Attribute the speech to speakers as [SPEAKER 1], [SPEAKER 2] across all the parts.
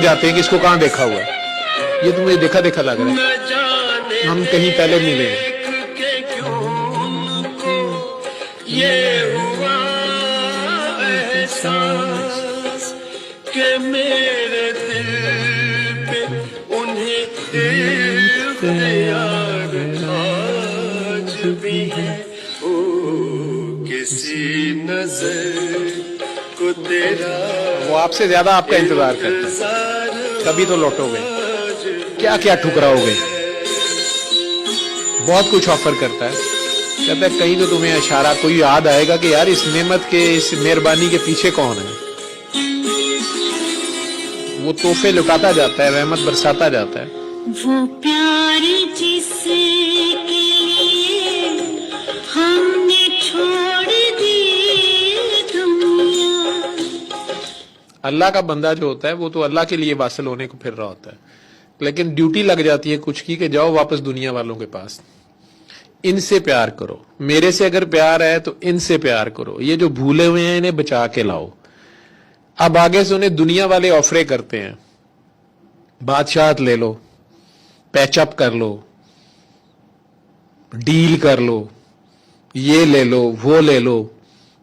[SPEAKER 1] लग जाते हैं कि इसको कहाँ देखा हुआ है, ये तो मुझे देखा देखा लग रहा है, हम कहीं पहले मिले हैं।
[SPEAKER 2] ये हुआ एहसास कि मेरे दिल पे उन्हें इख्तियार आज भी है। ओ किसी नजर को तेरा
[SPEAKER 1] वो आपसे ज्यादा आपका इंतजार करता है, कभी तो लौटोगे, क्या क्या ठुकराओगे। बहुत कुछ ऑफर करता है, कहता है कहीं तो तुम्हें इशारा कोई याद आएगा कि यार इस नेमत के, इस मेहरबानी के पीछे कौन है। वो तोहफे लुटाता जाता है, रहमत बरसाता जाता है।
[SPEAKER 3] वो प्यार जिसके लिए हमने छोड़ दी दुनिया।
[SPEAKER 1] अल्लाह का बंदा जो होता है वो तो अल्लाह के लिए वासल होने को फिर रहा होता है, लेकिन ड्यूटी लग जाती है कुछ की कि जाओ वापस दुनिया वालों के पास, इनसे प्यार करो। मेरे से अगर प्यार है तो इनसे प्यार करो, ये जो भूले हुए हैं इन्हें बचा के लाओ। अब आगे से उन्हें दुनिया वाले ऑफरे करते हैं, बादशाहत ले लो, पैचअप कर लो, डील कर लो, ये ले लो वो ले लो।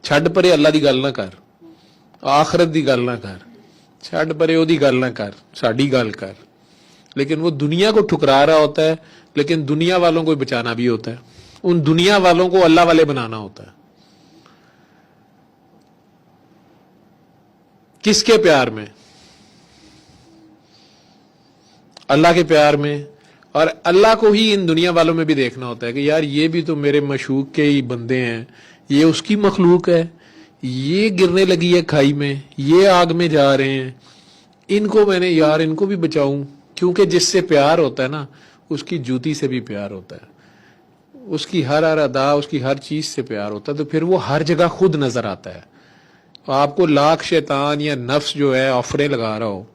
[SPEAKER 1] छड़ परे अल्लाह दी गल ना कर, आखरत दी गल ना कर, छड़ परे ओदी गल ना कर, साडी गल कर। लेकिन वो दुनिया को ठुकरा रहा होता है, लेकिन दुनिया वालों को बचाना भी होता है, उन दुनिया वालों को अल्लाह वाले बनाना होता है। किसके प्यार में? अल्लाह के प्यार में। और अल्लाह को ही इन दुनिया वालों में भी देखना होता है कि यार ये भी तो मेरे मशूक के ही बंदे हैं, ये उसकी मखलूक है, ये गिरने लगी है खाई में, ये आग में जा रहे हैं, इनको मैंने यार इनको भी बचाऊं। क्योंकि जिससे प्यार होता है ना, उसकी जूती से भी प्यार होता है, उसकी हर अदा, उसकी हर चीज से प्यार होता है, तो फिर वो हर जगह खुद नजर आता है। तो आपको लाख शैतान या नफ्स जो है ऑफरे लगा रहा हो,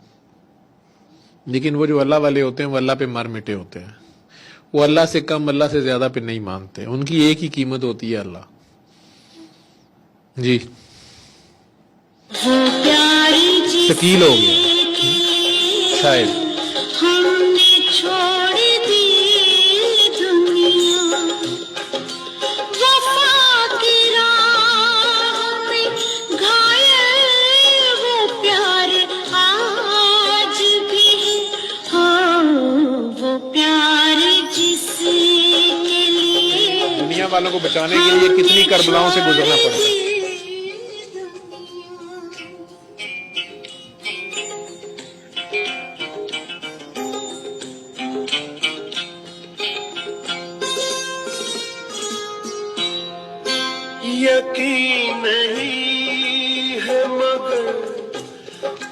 [SPEAKER 1] लेकिन वो जो अल्लाह वाले होते हैं वो अल्लाह पे मर मिटे होते हैं, वो अल्लाह से कम अल्लाह से ज्यादा पे नहीं मानते, उनकी एक ही कीमत होती है अल्लाह। जी शकील हो गया शायद।
[SPEAKER 3] हमने छोड़ दी दुनिया, वफा की राह में घायल वो प्यार आज भी है। हाँ वो प्यार जिसके लिए
[SPEAKER 1] दुनिया वालों को बचाने के लिए कितनी करबलाओं से गुजरना पड़ता है।
[SPEAKER 2] यकीन नहीं है मगर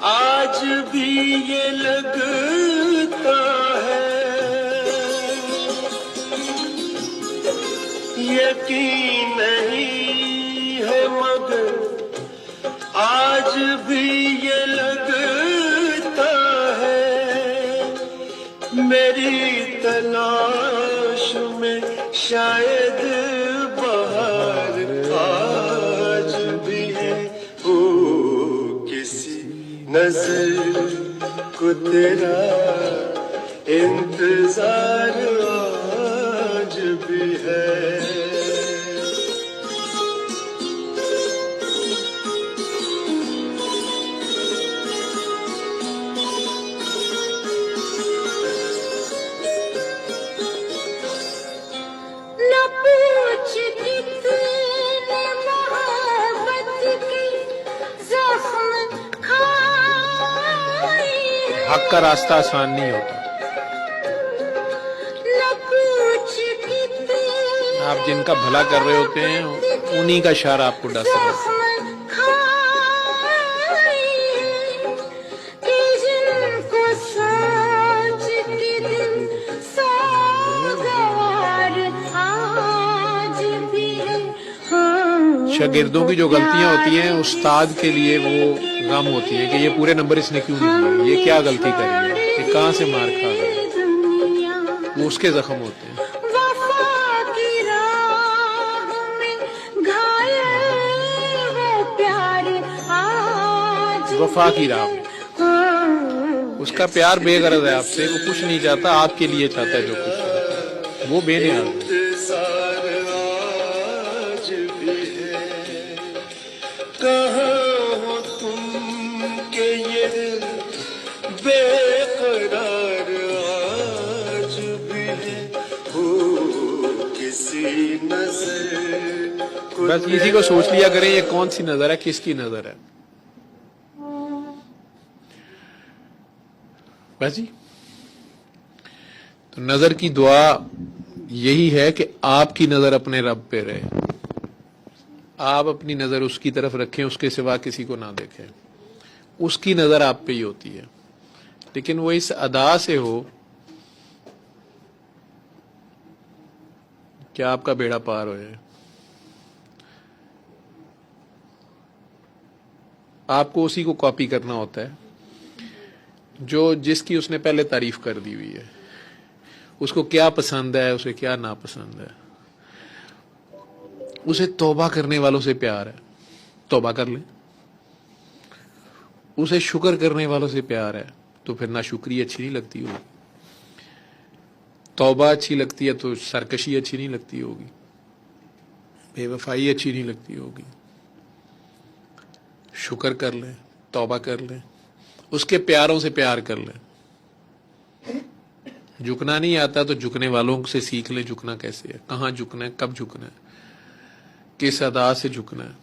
[SPEAKER 2] आज भी ये लगता है, यकीन नहीं है मगर आज भी ये लगता है, मेरी तलाश में शायद बहार आज भी है। ओ किसी नजर को तेरा इंतजार आज भी है।
[SPEAKER 3] न पूछ कितने मोहब्बत की जख्म खाए,
[SPEAKER 1] हक का रास्ता आसान नहीं होता।
[SPEAKER 3] न पूछ कितने
[SPEAKER 1] आप जिनका भला कर रहे होते हैं उन्हीं का शर आपको डस रहा है।
[SPEAKER 3] जख्म खाए कि जिनको सोच के दिल सोगवार आज भी है। हाँ
[SPEAKER 1] शागिर्दों की जो गलतियां होती हैं उस्ताद के लिए वो गम होती है कि ये पूरे नंबर इसने क्यों नहीं दिए, ये क्या गलती करी है, ये कहां से मार खा गया, वो उसके जख्म होते हैं।
[SPEAKER 3] वफा की राह में घायल वो प्यार आज
[SPEAKER 1] वफा की राह में
[SPEAKER 3] हाँ
[SPEAKER 1] اس کا پیار بے غرض ہے آپ سے, وہ کچھ نہیں چاہتا, آپ کے لیے چاہتا ہے جو کچھ ہے. وہ بے نیاز ہے.
[SPEAKER 2] انتظار آج بھی ہے. کہاں ہو تم کہ یہ دل بے قرار آج بھی ہے. ہو کسی نظر
[SPEAKER 1] بس اسی کو سوچ لیا کریں یہ کون سی نظر ہے, کس کی نظر ہے. بس جی, تو نظر کی دعا یہی ہے کہ آپ کی نظر اپنے رب پہ رہے, آپ اپنی نظر اس کی طرف رکھیں, اس کے سوا کسی کو نہ دیکھیں. اس کی نظر آپ پہ ہی ہوتی ہے, لیکن وہ اس ادا سے ہو کہ آپ کا بیڑا پار ہو جائے. آپ کو اسی کو کاپی کرنا ہوتا ہے جو جس کی اس نے پہلے تعریف کر دی ہوئی ہے. اس کو کیا پسند ہے, اسے کیا ناپسند ہے. اسے توبہ کرنے والوں سے پیار ہے, توبہ کر لیں. اسے شکر کرنے والوں سے پیار ہے, تو پھر ناشکری اچھی نہیں لگتی ہوگی. توبہ اچھی لگتی ہے تو سرکشی اچھی نہیں لگتی ہوگی, بے وفائی اچھی نہیں لگتی ہوگی. شکر کر لیں, توبہ کر لیں, اس کے پیاروں سے پیار کر لیں. جھکنا نہیں آتا تو جھکنے والوں سے سیکھ لیں جھکنا کیسے ہے, کہاں جھکنا ہے, کب جھکنا ہے, کس ادا سے جھکنا ہے.